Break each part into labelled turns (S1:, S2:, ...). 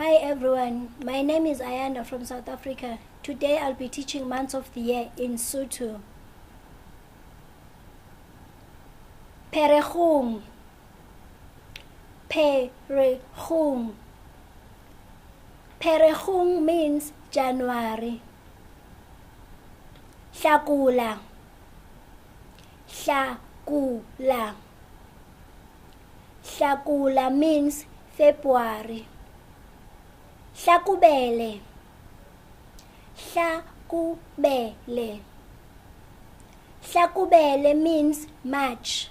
S1: Hi everyone, my name is Ayanda from South Africa. Today I'll be teaching months of the year in Sotho. Pherekgong, Pherekgong. Pherekgong means January. Hlakula, Hlakula. Hlakula means February. Hlakubele, Hlakubele. Hlakubele means March.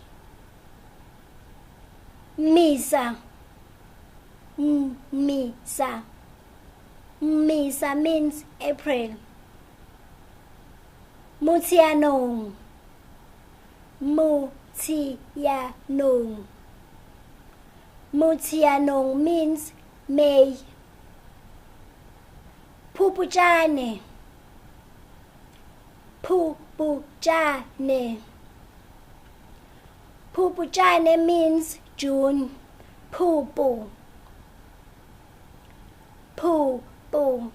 S1: Mmesa, Mmesa. Mmesa means April. Motsheanong, Motsheanong. Motsheanong means May. Phupujane, Phupujane. Phupujane means June. Phupu, Phupu.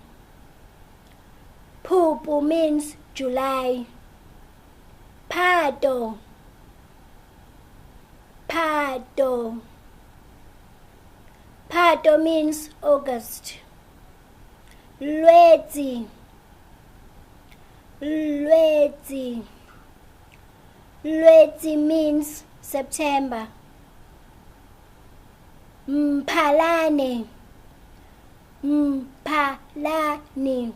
S1: Phupu means July. Phado, Phado. Phado means August. Lwetsi, Lwetsi. Lwetsi means September. Mphalane, Mphalane.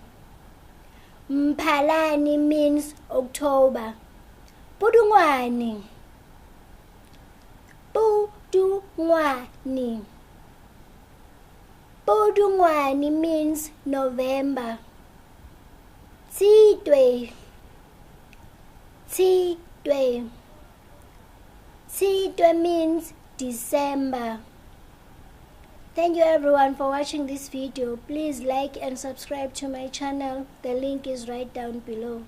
S1: Mphalane means October. Pudungwane, Pudungwane. Pudungwane means November. Tshitwe, Tshitwe. Tshitwe means December. Thank you everyone for watching this video. Please like and subscribe to my channel. The link is right down below.